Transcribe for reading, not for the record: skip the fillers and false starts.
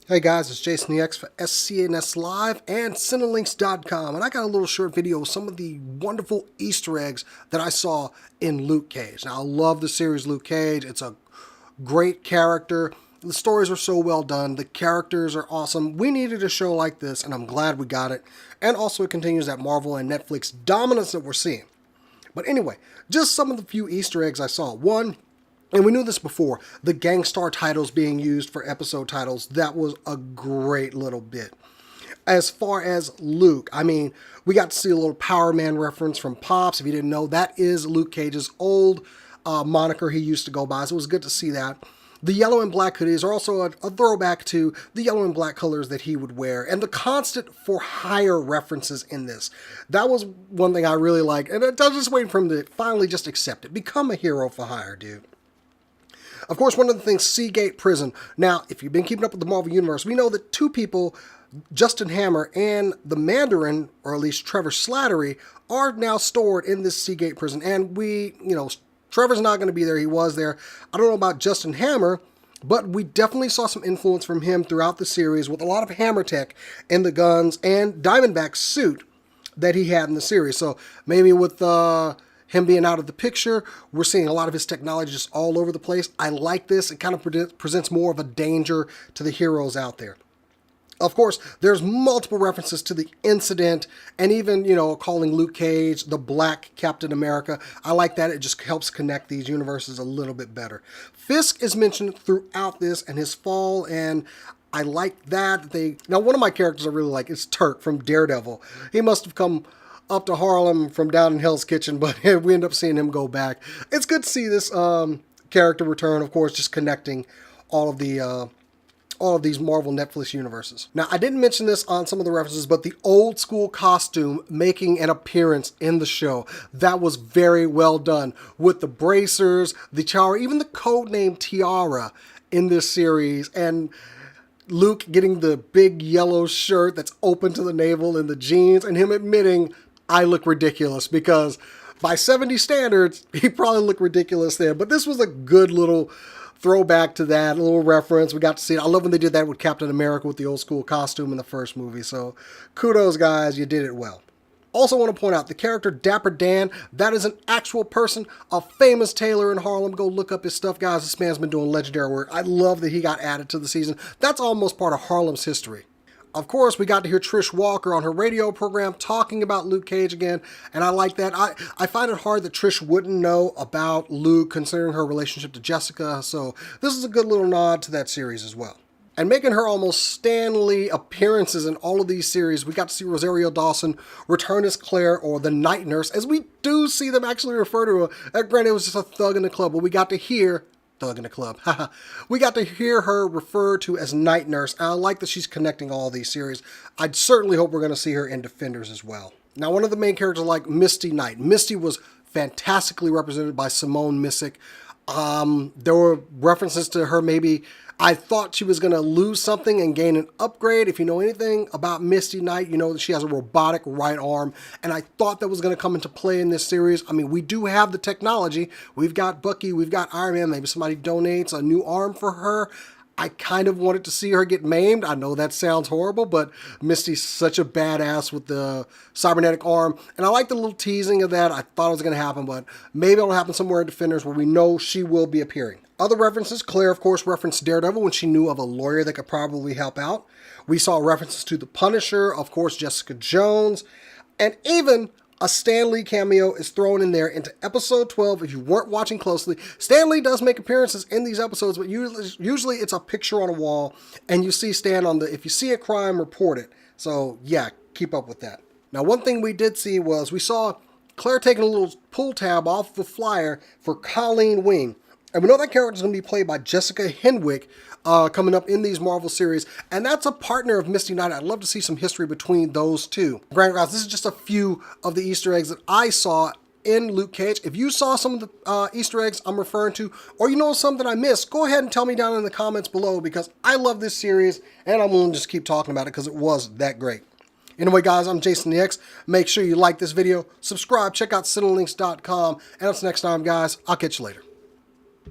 Hey guys, it's Jason the X for SCNS Live and Cinelinks.com, and I got a little short video of some of the wonderful Easter eggs that I saw in Luke Cage. Now, I love the series Luke Cage. It's a great character. The stories are so well done. The characters are awesome. We needed a show like this, and I'm glad we got it. And also, it continues that Marvel and Netflix dominance that we're seeing. But anyway, just some of the few Easter eggs I saw. One, and we knew this before, the Gangstar titles being used for episode titles, that was a great little bit. As far as Luke, I mean, we got to see a little Power Man reference from Pops. If you didn't know, that is Luke Cage's old moniker he used to go by, so it was good to see that. The yellow and black hoodies are also a throwback to the yellow and black colors that he would wear, and the constant for hire references in this. That was one thing I really liked, and I was just waiting for him to finally just accept it. Become a hero for hire, dude. Of course, one of the things, Stargate Prison. Now, if you've been keeping up with the Marvel Universe, we know that two people, Justin Hammer and the Mandarin, or at least Trevor Slattery, are now stored in this Stargate Prison. And Trevor's not going to be there. He was there. I don't know about Justin Hammer, but we definitely saw some influence from him throughout the series with a lot of Hammer tech in the guns and Diamondback's suit that he had in the series. So maybe with him being out of the picture, we're seeing a lot of his technology just all over the place. I like this. It kind of presents more of a danger to the heroes out there. Of course, there's multiple references to the incident and even, calling Luke Cage the Black Captain America. I like that. It just helps connect these universes a little bit better. Fisk is mentioned throughout this and his fall, and I like that. Now, one of my characters I really like is Turk from Daredevil. He must have come up to Harlem from down in Hell's Kitchen, but we end up seeing him go back. It's good to see this character return, of course, just connecting all of these Marvel Netflix universes. Now, I didn't mention this on some of the references, but the old school costume making an appearance in the show, that was very well done. With the bracers, the tiara, even the codename tiara in this series, and Luke getting the big yellow shirt that's open to the navel and the jeans, and him admitting, I look ridiculous, because by 70s standards, he probably looked ridiculous there. But this was a good little throwback to that, a little reference. We got to see it. I love when they did that with Captain America with the old school costume in the first movie. So kudos, guys. You did it well. Also want to point out the character Dapper Dan, that is an actual person, a famous tailor in Harlem. Go look up his stuff, guys. This man's been doing legendary work. I love that he got added to the season. That's almost part of Harlem's history. Of course, we got to hear Trish Walker on her radio program talking about Luke Cage again, and I like that. I find it hard that Trish wouldn't know about Luke, considering her relationship to Jessica, so this is a good little nod to that series as well. And making her almost Stan Lee appearances in all of these series, we got to see Rosario Dawson return as Claire, or the Night Nurse, as we do see them actually refer to her. Granted, it was just a thug in the club, but we got to hear Thug in the Club. We got to hear her referred to as Night Nurse, and I like that she's connecting all these series. I'd certainly hope we're going to see her in Defenders as well. Now, one of the main characters like Misty Knight. Misty was fantastically represented by Simone Missick. There were references to her maybe. I thought she was going to lose something and gain an upgrade. If you know anything about Misty Knight, you know that she has a robotic right arm. And I thought that was going to come into play in this series. I mean, we do have the technology. We've got Bucky, we've got Iron Man. Maybe somebody donates a new arm for her. I kind of wanted to see her get maimed. I know that sounds horrible, but Misty's such a badass with the cybernetic arm. And I like the little teasing of that. I thought it was going to happen, but maybe it'll happen somewhere in Defenders where we know she will be appearing. Other references, Claire, of course, referenced Daredevil when she knew of a lawyer that could probably help out. We saw references to the Punisher, of course, Jessica Jones, and even a Stan Lee cameo is thrown in there into episode 12. If you weren't watching closely, Stan Lee does make appearances in these episodes, but usually it's a picture on a wall, and you see Stan on if you see a crime, report it. So yeah, keep up with that. Now, one thing we did see was we saw Claire taking a little pull tab off the flyer for Colleen Wing. And we know that character is going to be played by Jessica Henwick coming up in these Marvel series. And that's a partner of Misty Knight. I'd love to see some history between those two. Granted, guys, this is just a few of the Easter eggs that I saw in Luke Cage. If you saw some of the Easter eggs I'm referring to, or you know some that I missed, go ahead and tell me down in the comments below, because I love this series and I'm willing to just keep talking about it because it was that great. Anyway, guys, I'm Jason the X. Make sure you like this video, subscribe, check out Cinelinks.com. And until next time, guys, I'll catch you later.